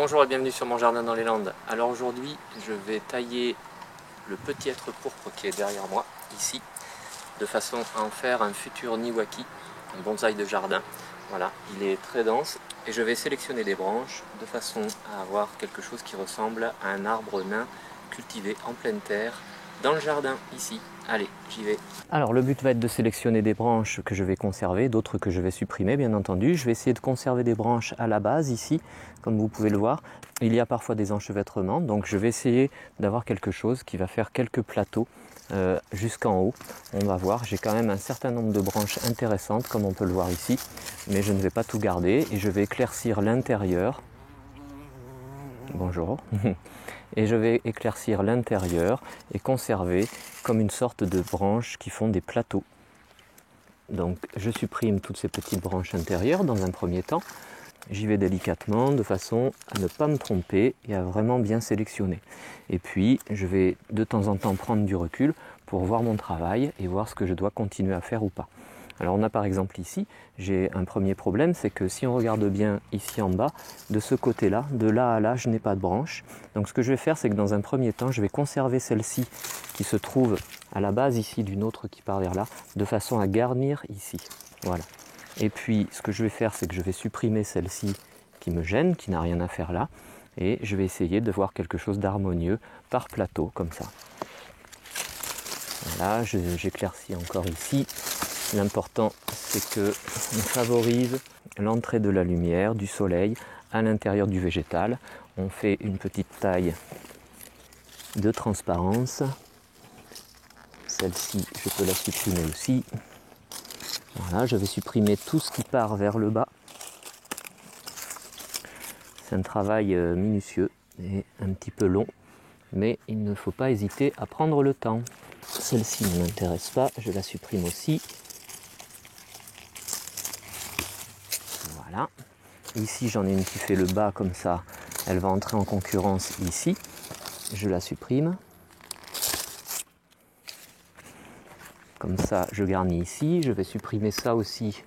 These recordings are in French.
Bonjour et bienvenue sur mon jardin dans les Landes. Alors aujourd'hui je vais tailler le petit hêtre pourpre qui est derrière moi, ici, de façon à en faire un futur niwaki, un bonsaï de jardin. Voilà, il est très dense et je vais sélectionner des branches de façon à avoir quelque chose qui ressemble à un arbre nain cultivé en pleine terre dans le jardin ici. Allez, j'y vais. Alors le but va être de sélectionner des branches que je vais conserver, d'autres que je vais supprimer bien entendu. Je vais essayer de conserver des branches à la base ici, comme vous pouvez le voir. Il y a parfois des enchevêtrements, donc je vais essayer d'avoir quelque chose qui va faire quelques plateaux jusqu'en haut. On va voir, j'ai quand même un certain nombre de branches intéressantes comme on peut le voir ici, mais je ne vais pas tout garder et je vais éclaircir l'intérieur. Bonjour. Et je vais éclaircir l'intérieur et conserver comme une sorte de branches qui font des plateaux. Donc je supprime toutes ces petites branches intérieures dans un premier temps. J'y vais délicatement de façon à ne pas me tromper et à vraiment bien sélectionner. Et puis je vais de temps en temps prendre du recul pour voir mon travail et voir ce que je dois continuer à faire ou pas. Alors on a par exemple ici, j'ai un premier problème, c'est que si on regarde bien ici en bas, de ce côté-là, de là à là, je n'ai pas de branche. Donc ce que je vais faire, c'est que dans un premier temps, je vais conserver celle-ci qui se trouve à la base ici d'une autre qui part vers là, de façon à garnir ici. Voilà. Et puis ce que je vais faire, c'est que je vais supprimer celle-ci qui me gêne, qui n'a rien à faire là, et je vais essayer de voir quelque chose d'harmonieux par plateau, comme ça. Voilà, j'éclaircis encore ici. L'important, c'est qu'on favorise l'entrée de la lumière, du soleil à l'intérieur du végétal. On fait une petite taille de transparence. Celle-ci, je peux la supprimer aussi. Voilà, je vais supprimer tout ce qui part vers le bas. C'est un travail minutieux et un petit peu long, mais il ne faut pas hésiter à prendre le temps. Celle-ci ne m'intéresse pas, je la supprime aussi. Voilà. Ici, j'en ai une qui fait le bas comme ça. Elle va entrer en concurrence ici. Je la supprime. Comme ça, je garnis ici. Je vais supprimer ça aussi.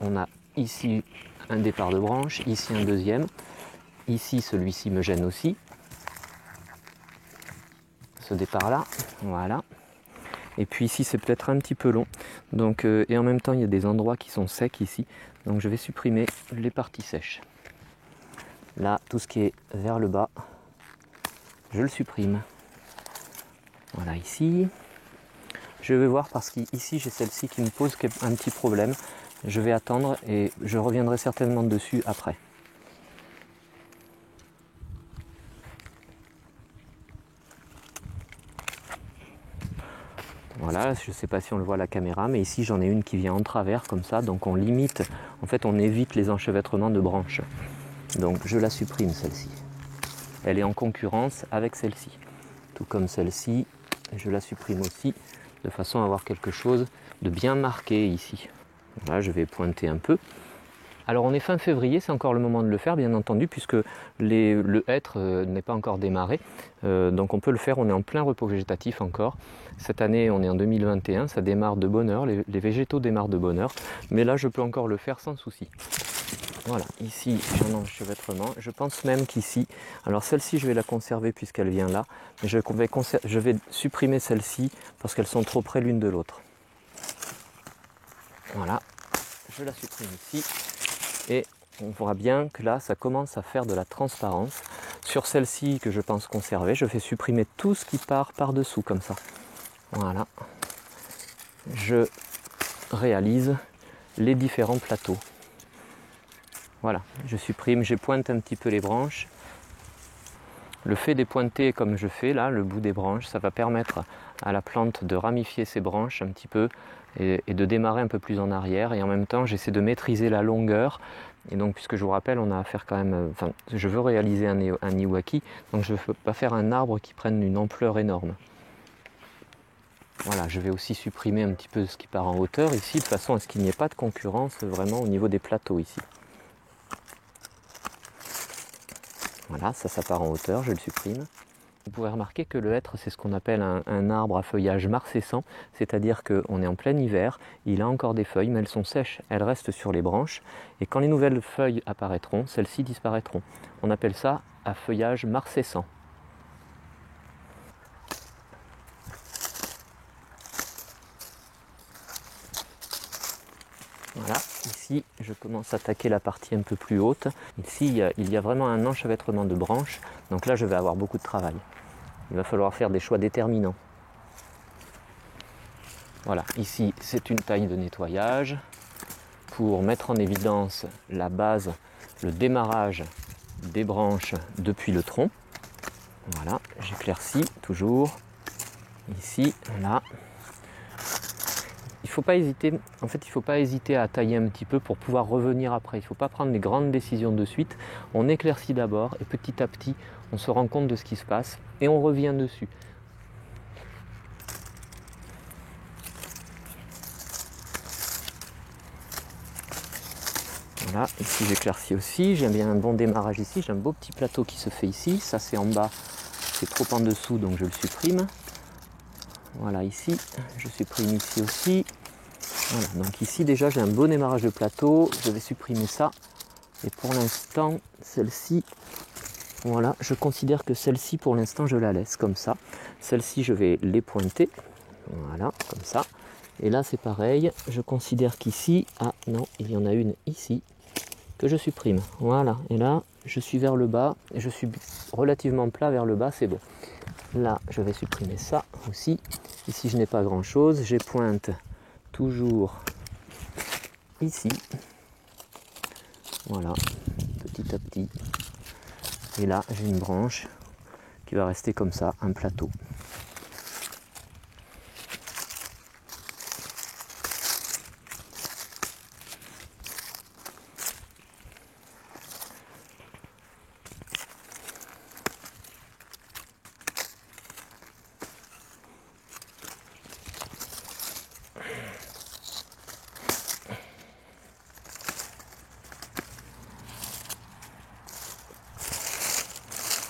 On a ici un départ de branche, ici un deuxième. Ici, celui-ci me gêne aussi. Ce départ-là, voilà. Et puis ici, c'est peut-être un petit peu long. Donc, et en même temps, il y a des endroits qui sont secs ici. Donc, je vais supprimer les parties sèches. Là, tout ce qui est vers le bas, je le supprime. Voilà, ici. Je vais voir parce qu'ici, j'ai celle-ci qui me pose un petit problème. Je vais attendre et je reviendrai certainement dessus après. Voilà, je ne sais pas si on le voit à la caméra, mais ici j'en ai une qui vient en travers comme ça, donc on limite, en fait on évite les enchevêtrements de branches. Donc je la supprime celle-ci. Elle est en concurrence avec celle-ci. Tout comme celle-ci, je la supprime aussi, de façon à avoir quelque chose de bien marqué ici. Voilà, je vais pointer un peu. Alors on est fin février, c'est encore le moment de le faire bien entendu puisque le hêtre n'est pas encore démarré. Donc on peut le faire, on est en plein repos végétatif encore. Cette année on est en 2021, ça démarre de bonne heure, les végétaux démarrent de bonne heure. Mais là je peux encore le faire sans souci. Voilà, ici j'ai un enchevêtrement. Je pense même qu'ici, alors celle-ci je vais la conserver puisqu'elle vient là. Mais je vais supprimer celle-ci parce qu'elles sont trop près l'une de l'autre. Voilà, je la supprime ici. Et on voit bien que là, ça commence à faire de la transparence. Sur celle-ci que je pense conserver, je vais supprimer tout ce qui part par-dessous comme ça. Voilà. Je réalise les différents plateaux. Voilà, je supprime, je pointe un petit peu les branches. Le fait de pointer comme je fais là, le bout des branches, ça va permettre à la plante de ramifier ses branches un petit peu et de démarrer un peu plus en arrière. Et en même temps, j'essaie de maîtriser la longueur. Et donc, puisque je vous rappelle, on a affaire quand même... Enfin, je veux réaliser un niwaki, donc je ne veux pas faire un arbre qui prenne une ampleur énorme. Voilà, je vais aussi supprimer un petit peu ce qui part en hauteur ici, de façon à ce qu'il n'y ait pas de concurrence vraiment au niveau des plateaux ici. Voilà, ça part en hauteur, je le supprime. Vous pouvez remarquer que le hêtre, c'est ce qu'on appelle un arbre à feuillage marcescent, c'est-à-dire qu'on est en plein hiver, il a encore des feuilles, mais elles sont sèches, elles restent sur les branches, et quand les nouvelles feuilles apparaîtront, celles-ci disparaîtront. On appelle ça à feuillage marcescent. Voilà, ici je commence à attaquer la partie un peu plus haute. Ici il y a vraiment un enchevêtrement de branches, donc là je vais avoir beaucoup de travail. Il va falloir faire des choix déterminants. Voilà, ici c'est une taille de nettoyage pour mettre en évidence la base, le démarrage des branches depuis le tronc. Voilà, j'éclaircis toujours. Ici, là. Il ne faut pas hésiter à tailler un petit peu pour pouvoir revenir après. Il ne faut pas prendre des grandes décisions de suite. On éclaircit d'abord et petit à petit, on se rend compte de ce qui se passe et on revient dessus. Voilà, ici j'éclaircis aussi. J'ai bien un bon démarrage ici. J'ai un beau petit plateau qui se fait ici. Ça c'est en bas, c'est trop en dessous donc je le supprime. Voilà, ici, je supprime ici aussi. Voilà, donc ici déjà j'ai un bon démarrage de plateau, je vais supprimer ça. Et pour l'instant, celle-ci, voilà, je considère que celle-ci pour l'instant je la laisse comme ça. Celle-ci je vais les pointer, voilà, comme ça. Et là c'est pareil, je considère qu'ici, ah non, il y en a une ici, que je supprime. Voilà, et là je suis vers le bas, et je suis relativement plat vers le bas, c'est bon. Là je vais supprimer ça aussi. Ici je n'ai pas grand chose, je pointe toujours ici, voilà, petit à petit, et là j'ai une branche qui va rester comme ça, un plateau.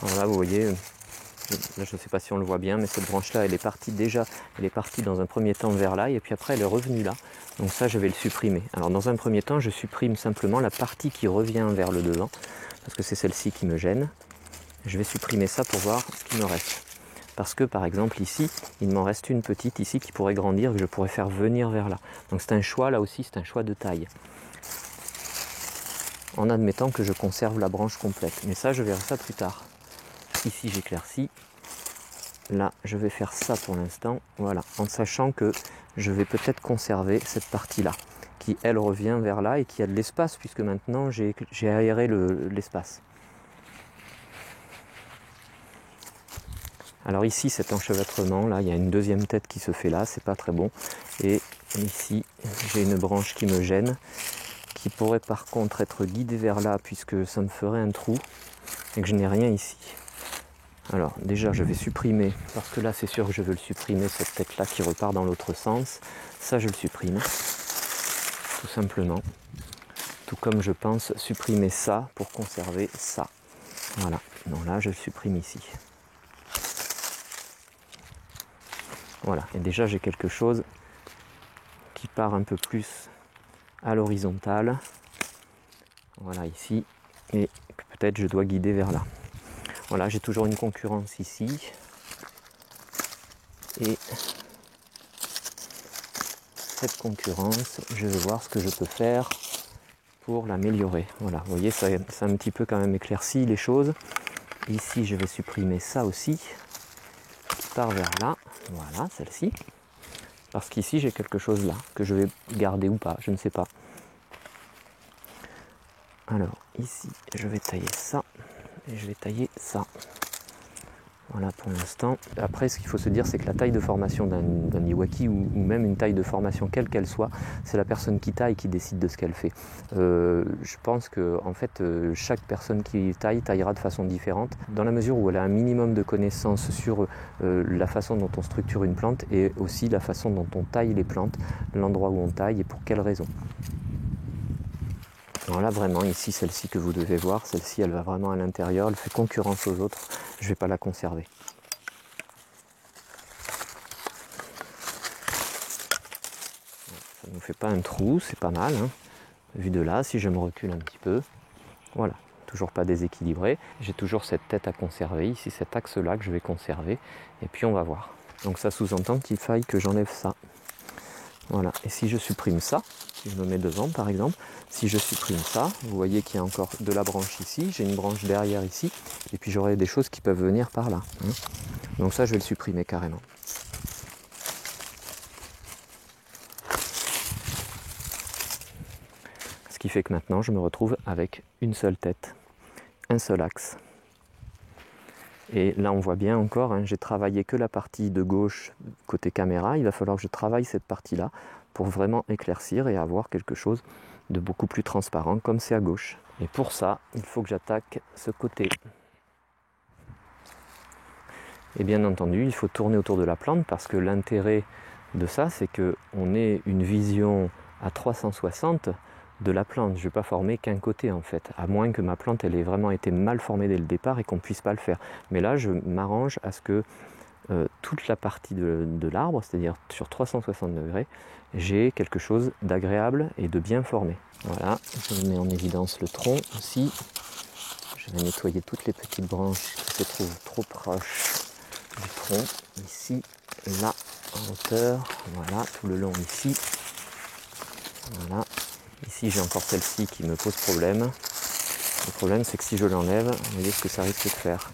Alors là vous voyez, là je ne sais pas si on le voit bien, mais cette branche là elle est partie dans un premier temps vers là et puis après elle est revenue là, donc ça je vais le supprimer. Alors dans un premier temps je supprime simplement la partie qui revient vers le devant parce que c'est celle-ci qui me gêne. Je vais supprimer ça pour voir ce qui me reste, parce que par exemple ici il m'en reste une petite ici qui pourrait grandir, que je pourrais faire venir vers là, donc c'est un choix, là aussi c'est un choix de taille, en admettant que je conserve la branche complète, mais ça je verrai ça plus tard. Ici j'éclaircis, là je vais faire ça pour l'instant, voilà, en sachant que je vais peut-être conserver cette partie là qui elle revient vers là et qui a de l'espace puisque maintenant j'ai aéré l'espace. Alors ici cet enchevêtrement là, il y a une deuxième tête qui se fait là, c'est pas très bon, et ici j'ai une branche qui me gêne, qui pourrait par contre être guidée vers là puisque ça me ferait un trou et que je n'ai rien ici. Alors déjà je vais supprimer, parce que là c'est sûr que je veux le supprimer, cette tête là qui repart dans l'autre sens, ça je le supprime, tout simplement, tout comme je pense supprimer ça pour conserver ça. Voilà, donc là je le supprime ici. Voilà, et déjà j'ai quelque chose qui part un peu plus à l'horizontale, voilà ici, et peut-être je dois guider vers là. Voilà, j'ai toujours une concurrence ici, et cette concurrence, je vais voir ce que je peux faire pour l'améliorer. Voilà, vous voyez, ça a un petit peu quand même éclairci les choses. Ici, je vais supprimer ça aussi, qui part vers là, voilà, celle-ci, parce qu'ici, j'ai quelque chose là, que je vais garder ou pas, je ne sais pas. Alors, ici, je vais tailler ça, et je vais tailler ça. Voilà pour l'instant. Après, ce qu'il faut se dire, c'est que la taille de formation d'un iwaki ou même une taille de formation quelle qu'elle soit, c'est la personne qui taille qui décide de ce qu'elle fait. Je pense que en fait, chaque personne qui taillera de façon différente, dans la mesure où elle a un minimum de connaissances sur la façon dont on structure une plante et aussi la façon dont on taille les plantes, l'endroit où on taille et pour quelles raisons. Alors là vraiment ici celle-ci que vous devez voir, celle-ci elle va vraiment à l'intérieur, elle fait concurrence aux autres, je ne vais pas la conserver. fais pas un trou, c'est pas mal. Hein. Vu de là, si je me recule un petit peu, voilà, toujours pas déséquilibré. J'ai toujours cette tête à conserver, ici cet axe-là que je vais conserver, et puis on va voir. Donc ça sous-entend qu'il faille que j'enlève ça. Voilà, et si je supprime ça, si je me mets devant par exemple, si je supprime ça, vous voyez qu'il y a encore de la branche ici, j'ai une branche derrière ici, et puis j'aurai des choses qui peuvent venir par là. Hein. Donc ça, je vais le supprimer carrément. Ce qui fait que maintenant, je me retrouve avec une seule tête, un seul axe. Et là, on voit bien encore, hein, j'ai travaillé que la partie de gauche côté caméra. Il va falloir que je travaille cette partie-là pour vraiment éclaircir et avoir quelque chose de beaucoup plus transparent, comme c'est à gauche. Et pour ça, il faut que j'attaque ce côté. Et bien entendu, il faut tourner autour de la plante parce que l'intérêt de ça, c'est qu'on ait une vision à 360 de la plante. Je ne vais pas former qu'un côté en fait, à moins que ma plante elle ait vraiment été mal formée dès le départ et qu'on ne puisse pas le faire. Mais là, je m'arrange à ce que toute la partie de l'arbre, c'est-à-dire sur 360 degrés, j'ai quelque chose d'agréable et de bien formé. Voilà, je mets en évidence le tronc aussi. Je vais nettoyer toutes les petites branches qui se trouvent trop proches du tronc, ici, là, en hauteur, voilà, tout le long ici. Voilà. Ici j'ai encore celle-ci qui me pose problème. Le problème c'est que si je l'enlève, vous voyez ce que ça risque de faire.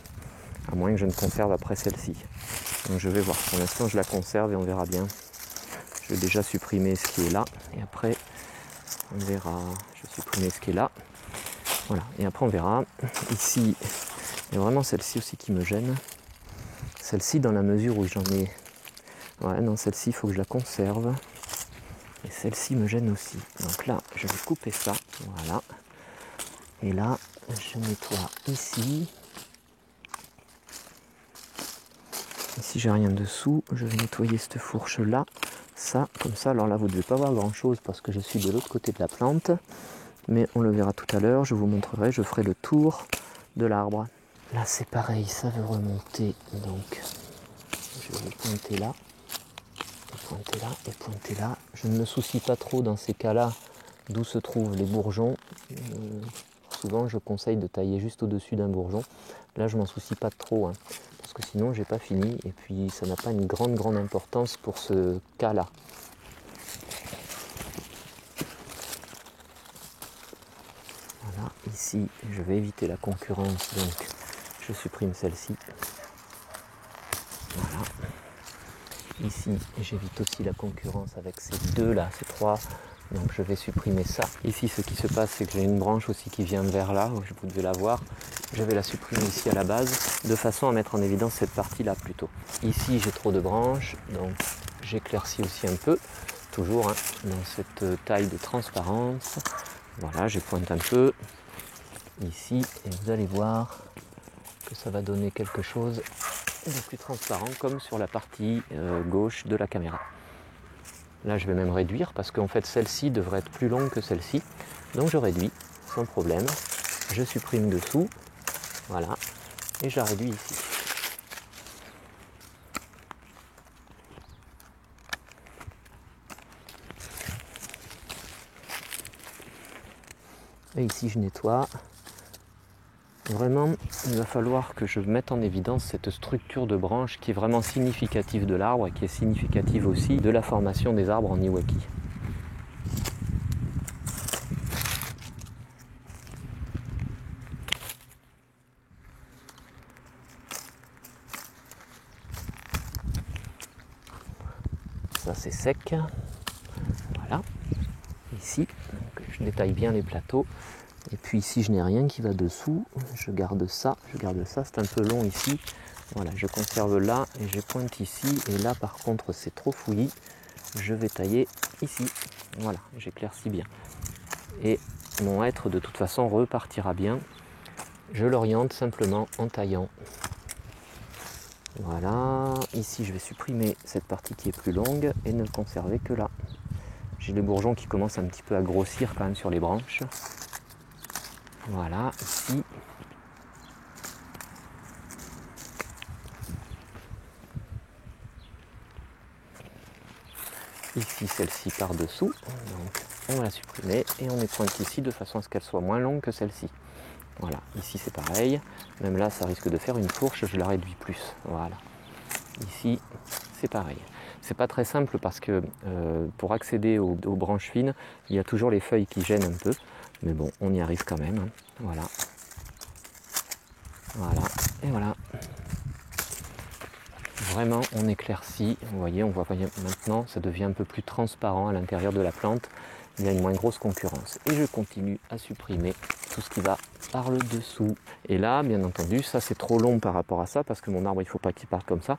À moins que je ne conserve après celle-ci. Donc je vais voir. Pour l'instant je la conserve et on verra bien. Je vais déjà supprimer ce qui est là. Et après on verra. Je vais supprimer ce qui est là. Voilà. Et après on verra. Ici, il y a vraiment celle-ci aussi qui me gêne. Celle-ci dans la mesure où j'en ai... Ouais, non, celle-ci il faut que je la conserve. Et celle-ci me gêne aussi. Donc là, je vais couper ça. Voilà. Et là, je nettoie ici. Ici, j'ai rien dessous. Je vais nettoyer cette fourche-là. Ça, comme ça. Alors là, vous ne devez pas voir grand-chose parce que je suis de l'autre côté de la plante. Mais on le verra tout à l'heure. Je vous montrerai. Je ferai le tour de l'arbre. Là, c'est pareil. Ça veut remonter. Donc, je vais pointer là. Pointer là et pointer là. Je ne me soucie pas trop dans ces cas-là d'où se trouvent les bourgeons. Souvent je conseille de tailler juste au-dessus d'un bourgeon. Là je m'en soucie pas trop hein, parce que sinon j'ai pas fini et puis ça n'a pas une grande importance pour ce cas-là. Voilà, ici je vais éviter la concurrence donc je supprime celle-ci. Voilà. Ici, j'évite aussi la concurrence avec ces deux là, ces trois. Donc je vais supprimer ça. Ici, ce qui se passe, c'est que j'ai une branche aussi qui vient vers là, vous devez la voir. Je vais la supprimer ici à la base, de façon à mettre en évidence cette partie-là plutôt. Ici, j'ai trop de branches, donc j'éclaircis aussi un peu, toujours hein, dans cette taille de transparence. Voilà, je pointe un peu ici, et vous allez voir que ça va donner quelque chose de plus transparent comme sur la partie gauche de la caméra. Là je vais même réduire parce qu'en fait celle-ci devrait être plus longue que celle-ci. Donc je réduis sans problème. Je supprime dessous. Voilà. Et je la réduis ici. Et ici je nettoie. Vraiment, il va falloir que je mette en évidence cette structure de branche qui est vraiment significative de l'arbre et qui est significative aussi de la formation des arbres en Iwaki. Ça c'est sec. Voilà. Ici, donc, je détaille bien les plateaux. Et puis ici je n'ai rien qui va dessous, je garde ça, c'est un peu long ici, voilà, je conserve là et je pointe ici, et là par contre c'est trop fouillis, je vais tailler ici, voilà, j'éclaircis bien. Et mon hêtre de toute façon repartira bien, je l'oriente simplement en taillant. Voilà, ici je vais supprimer cette partie qui est plus longue et ne le conserver que là. J'ai les bourgeons qui commencent un petit peu à grossir quand même sur les branches. Voilà, ici. ici celle-ci par-dessous. Donc on va la supprimer et on les pointe ici de façon à ce qu'elle soit moins longue que celle-ci. Voilà, ici c'est pareil. Même là, ça risque de faire une fourche, je la réduis plus. Voilà. Ici, c'est pareil. C'est pas très simple parce que pour accéder aux branches fines, il y a toujours les feuilles qui gênent un peu. Mais bon, on y arrive quand même. Hein. Voilà. Voilà. Et voilà. Vraiment, on éclaircit. Vous voyez, on voit maintenant, ça devient un peu plus transparent à l'intérieur de la plante. Il y a une moins grosse concurrence. Et je continue à supprimer tout ce qui va par le dessous. Et là, bien entendu, ça c'est trop long par rapport à ça parce que mon arbre, il ne faut pas qu'il parte comme ça.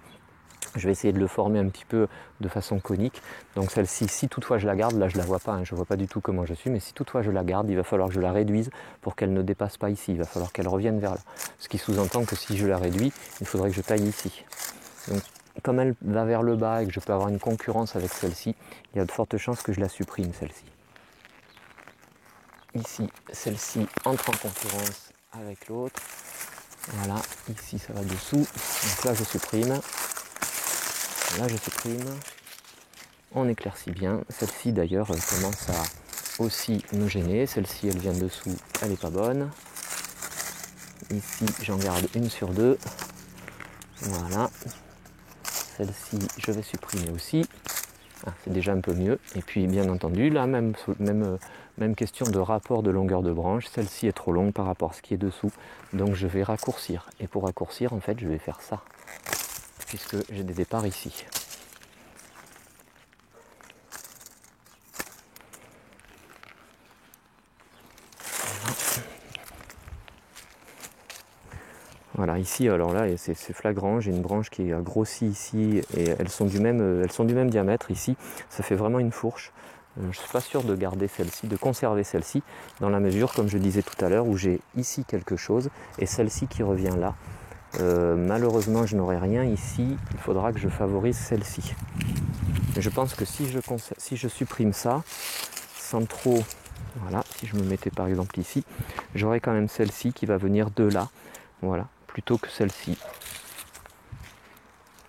Je vais essayer de le former un petit peu de façon conique. Donc celle-ci, si toutefois je la garde, là je ne la vois pas, hein, je ne vois pas du tout comment je suis, mais si toutefois je la garde, il va falloir que je la réduise pour qu'elle ne dépasse pas ici. Il va falloir qu'elle revienne vers là. Ce qui sous-entend que si je la réduis, il faudrait que je taille ici. Donc comme elle va vers le bas et que je peux avoir une concurrence avec celle-ci, il y a de fortes chances que je la supprime celle-ci. Ici, celle-ci entre en concurrence avec l'autre. Voilà, ici ça va dessous. Donc là je supprime. Là je supprime. On éclaircit bien. Celle-ci d'ailleurs commence à aussi me gêner. Celle-ci elle vient dessous, elle n'est pas bonne. Ici j'en garde une sur deux. Voilà. Celle-ci je vais supprimer aussi. Ah, c'est déjà un peu mieux. Et puis bien entendu, là même question de rapport de longueur de branche. Celle-ci est trop longue par rapport à ce qui est dessous. Donc je vais raccourcir. Et pour raccourcir, en fait, je vais faire ça. Puisque j'ai des départs ici. Voilà, ici, alors là, c'est flagrant, j'ai une branche qui a grossi ici et elles sont du même diamètre ici. Ça fait vraiment une fourche. Je ne suis pas sûr de garder celle-ci, de conserver celle-ci, dans la mesure, comme je disais tout à l'heure, où j'ai ici quelque chose et celle-ci qui revient là. Malheureusement, je n'aurai rien ici, il faudra que je favorise celle-ci. Je pense que si je supprime ça, sans trop... Voilà, si je me mettais par exemple ici, j'aurai quand même celle-ci qui va venir de là. Voilà, plutôt que celle-ci.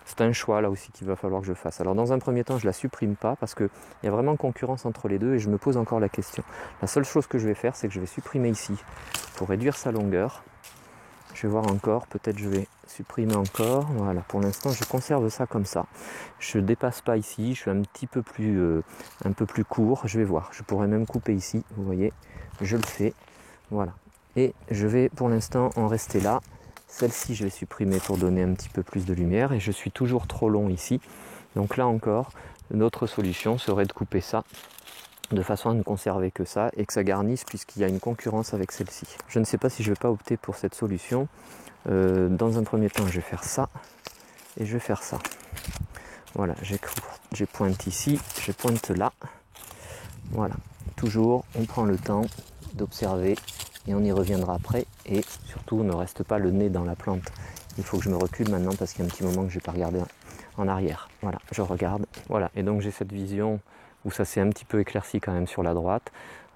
C'est un choix là aussi qu'il va falloir que je fasse. Alors dans un premier temps, je ne la supprime pas parce qu'il y a vraiment concurrence entre les deux et je me pose encore la question. La seule chose que je vais faire, c'est que je vais supprimer ici pour réduire sa longueur. Je vais voir encore, peut-être je vais supprimer encore. Voilà, pour l'instant, je conserve ça comme ça. Je ne dépasse pas ici, je suis un peu plus court. Je vais voir, je pourrais même couper ici, vous voyez, je le fais. Voilà. Et je vais pour l'instant en rester là. Celle-ci, je vais supprimer pour donner un petit peu plus de lumière. Et je suis toujours trop long ici. Donc là encore, notre solution serait de couper ça de façon à ne conserver que ça et que ça garnisse puisqu'il y a une concurrence avec celle-ci. Je ne sais pas si je ne vais pas opter pour cette solution. Dans un premier temps, je vais faire ça et je vais faire ça. Voilà, j'ai pointe ici, je pointe là. Voilà, toujours, on prend le temps d'observer et on y reviendra après. Et surtout, ne reste pas le nez dans la plante. Il faut que je me recule maintenant parce qu'il y a un petit moment que je n'ai pas regardé en arrière. Voilà, je regarde. Voilà, et donc j'ai cette vision où ça s'est un petit peu éclairci quand même sur la droite.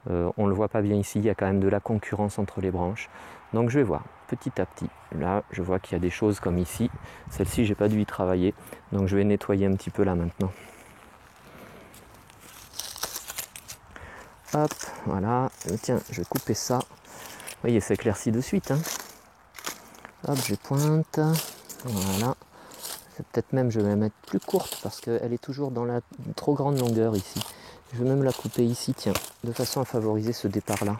On ne le voit pas bien ici, il y a quand même de la concurrence entre les branches. Donc je vais voir petit à petit. Là, je vois qu'il y a des choses comme ici. Celle-ci, j'ai pas dû y travailler. Donc je vais nettoyer un petit peu là maintenant. Hop, voilà. Tiens, je vais couper ça. Vous voyez, ça éclaircit de suite. Hein. Hop, je pointe. Voilà. Peut-être même je vais la mettre plus courte parce qu'elle est toujours dans la trop grande longueur ici. Je vais même la couper ici, tiens, de façon à favoriser ce départ-là.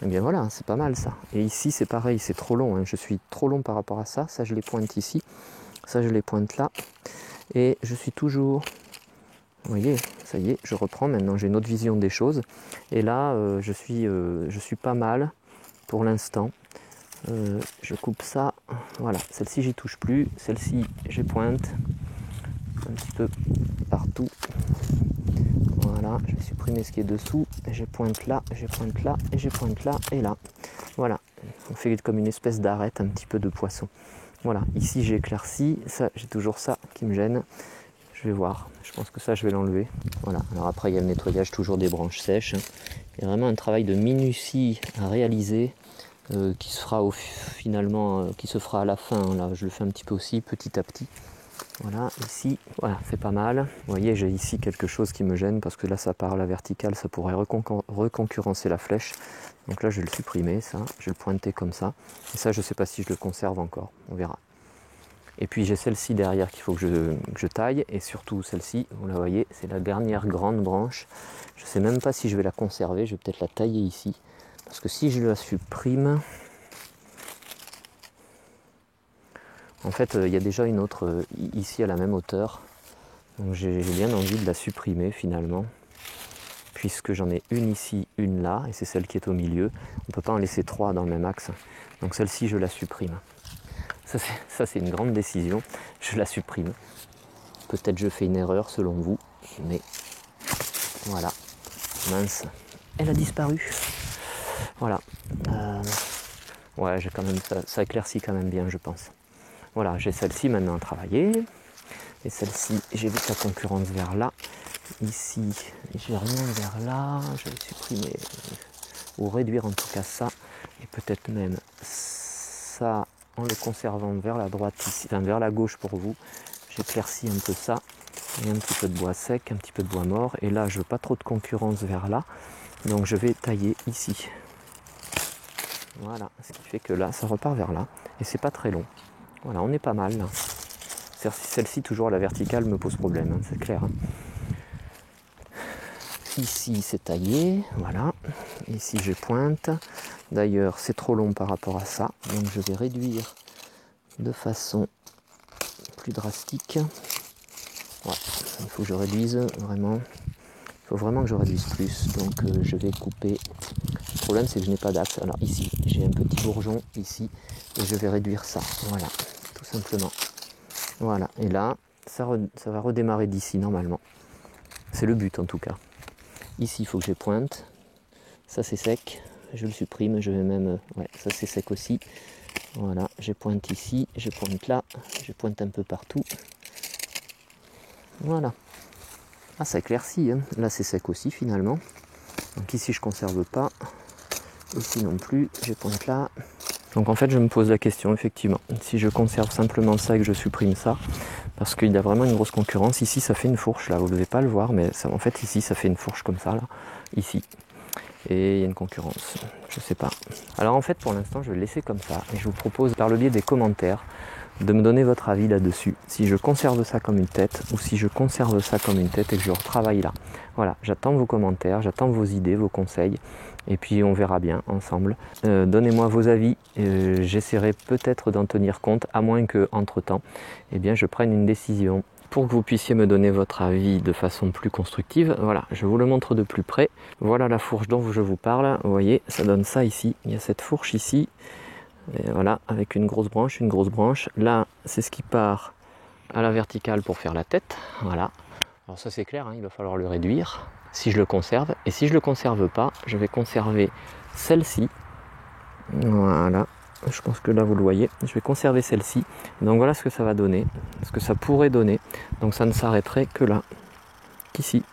Et bien voilà, c'est pas mal ça. Et ici c'est pareil, c'est trop long. Hein. Je suis trop long par rapport à ça. Ça je les pointe ici. Ça je les pointe là. Et je suis toujours... Vous voyez, ça y est, je reprends. Maintenant j'ai une autre vision des choses. Et là, je suis pas mal pour l'instant. Je coupe ça, voilà, celle-ci j'y touche plus, celle-ci j'ai pointe un petit peu partout, voilà, je vais supprimer ce qui est dessous, j'ai pointe là, j'ai pointe là, et j'ai pointe là, et là, voilà, on fait comme une espèce d'arête, un petit peu de poisson, voilà, ici j'ai éclairci, ça j'ai toujours ça qui me gêne, je vais voir, je pense que ça je vais l'enlever, voilà, alors après il y a le nettoyage toujours des branches sèches, il y a vraiment un travail de minutie à réaliser, qui se fera finalement, qui se fera à la fin. Là, je le fais un petit peu aussi, petit à petit. Voilà, ici, voilà, c'est pas mal. Vous voyez, j'ai ici quelque chose qui me gêne parce que là, ça part à la verticale, ça pourrait reconcurrencer la flèche. Donc là, je vais le supprimer, ça. Je vais le pointer comme ça. Et ça, je ne sais pas si je le conserve encore. On verra. Et puis, j'ai celle-ci derrière qu'il faut que je taille. Et surtout, celle-ci, vous la voyez, c'est la dernière grande branche. Je ne sais même pas si je vais la conserver. Je vais peut-être la tailler ici. Parce que si je la supprime... En fait, il y a déjà une autre ici à la même hauteur. Donc j'ai bien envie de la supprimer finalement. Puisque j'en ai une ici, une là, et c'est celle qui est au milieu. On ne peut pas en laisser 3 dans le même axe. Donc celle-ci, je la supprime. Ça, c'est une grande décision. Je la supprime. Peut-être je fais une erreur selon vous. Mais voilà. Mince. Elle a disparu. Voilà. Ouais, j'ai quand même, ça éclaircit quand même bien, je pense. Voilà, j'ai celle-ci maintenant à travailler. Et celle-ci, j'évite la concurrence vers là. Ici, j'ai rien vers là. Je vais supprimer ou réduire en tout cas ça. Et peut-être même ça en le conservant vers la droite ici, enfin vers la gauche pour vous. J'éclaircis un peu ça. Et un petit peu de bois sec, un petit peu de bois mort. Et là, je veux pas trop de concurrence vers là. Donc je vais tailler ici. Voilà, ce qui fait que là, ça repart vers là. Et c'est pas très long. Voilà, on est pas mal là. Celle-ci, toujours à la verticale, me pose problème, hein, c'est clair. Ici, c'est taillé, voilà. Ici, je pointe. D'ailleurs, c'est trop long par rapport à ça. Donc, je vais réduire de façon plus drastique. Ouais, il faut que je réduise vraiment. Il faut vraiment que je réduise plus. Donc, je vais couper. Le problème, c'est que je n'ai pas d'axe. Alors, ici, j'ai un petit bourgeon, ici. Et je vais réduire ça. Voilà, tout simplement. Voilà, et là, ça va redémarrer d'ici normalement. C'est le but en tout cas. Ici, il faut que je pointe. Ça, c'est sec. Je le supprime. Je vais même... Ouais, ça, c'est sec aussi. Voilà, je pointe ici. Je pointe là. Je pointe un peu partout. Voilà. Ah, ça éclaircit. Hein. Là, c'est sec aussi finalement. Donc ici, je ne conserve pas. Ici non plus. Je pointe là. Donc en fait, je me pose la question, effectivement. Si je conserve simplement ça et que je supprime ça, parce qu'il y a vraiment une grosse concurrence. Ici, ça fait une fourche, là. Vous ne devez pas le voir, mais ça, en fait, ici, ça fait une fourche comme ça, là. Ici. Et il y a une concurrence. Je sais pas. Alors en fait, pour l'instant, je vais le laisser comme ça. Et je vous propose, par le biais des commentaires, de me donner votre avis là-dessus. Si je conserve ça comme une tête, ou si je conserve ça comme une tête et que je retravaille là. Voilà, j'attends vos commentaires, j'attends vos idées, vos conseils. Et puis on verra bien ensemble. Donnez-moi vos avis, j'essaierai peut-être d'en tenir compte, à moins que entre-temps, eh bien, je prenne une décision. Pour que vous puissiez me donner votre avis de façon plus constructive, voilà, je vous le montre de plus près. Voilà la fourche dont je vous parle, vous voyez, ça donne ça ici. Il y a cette fourche ici, et voilà, avec une grosse branche, une grosse branche. Là, c'est ce qui part à la verticale pour faire la tête, voilà. Alors ça c'est clair, hein, il va falloir le réduire si je le conserve. Et si je ne le conserve pas, je vais conserver celle-ci. Voilà, je pense que là vous le voyez. Je vais conserver celle-ci. Donc voilà ce que ça va donner, ce que ça pourrait donner. Donc ça ne s'arrêterait que là, qu'ici.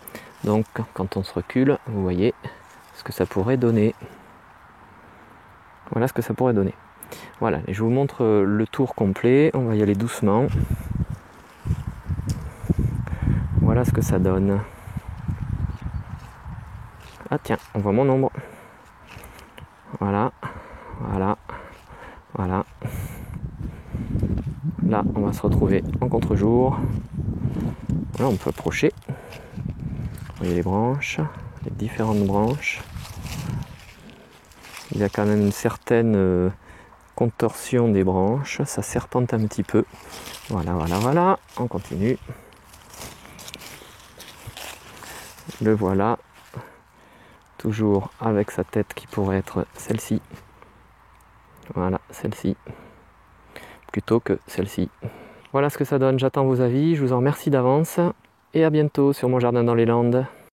Donc quand on se recule, vous voyez ce que ça pourrait donner. Voilà ce que ça pourrait donner. Voilà, et je vous montre le tour complet. On va y aller doucement. Voilà ce que ça donne. Ah tiens, on voit mon ombre. Voilà, voilà, voilà. Là, on va se retrouver en contre-jour. Là, on peut approcher. Vous voyez les branches, les différentes branches. Il y a quand même une certaine contorsion des branches. Ça serpente un petit peu. Voilà, voilà, voilà. On continue. Le voilà. Toujours avec sa tête qui pourrait être celle-ci. Voilà, celle-ci. Plutôt que celle-ci. Voilà ce que ça donne, j'attends vos avis, je vous en remercie d'avance. Et à bientôt sur Mon Jardin dans les Landes.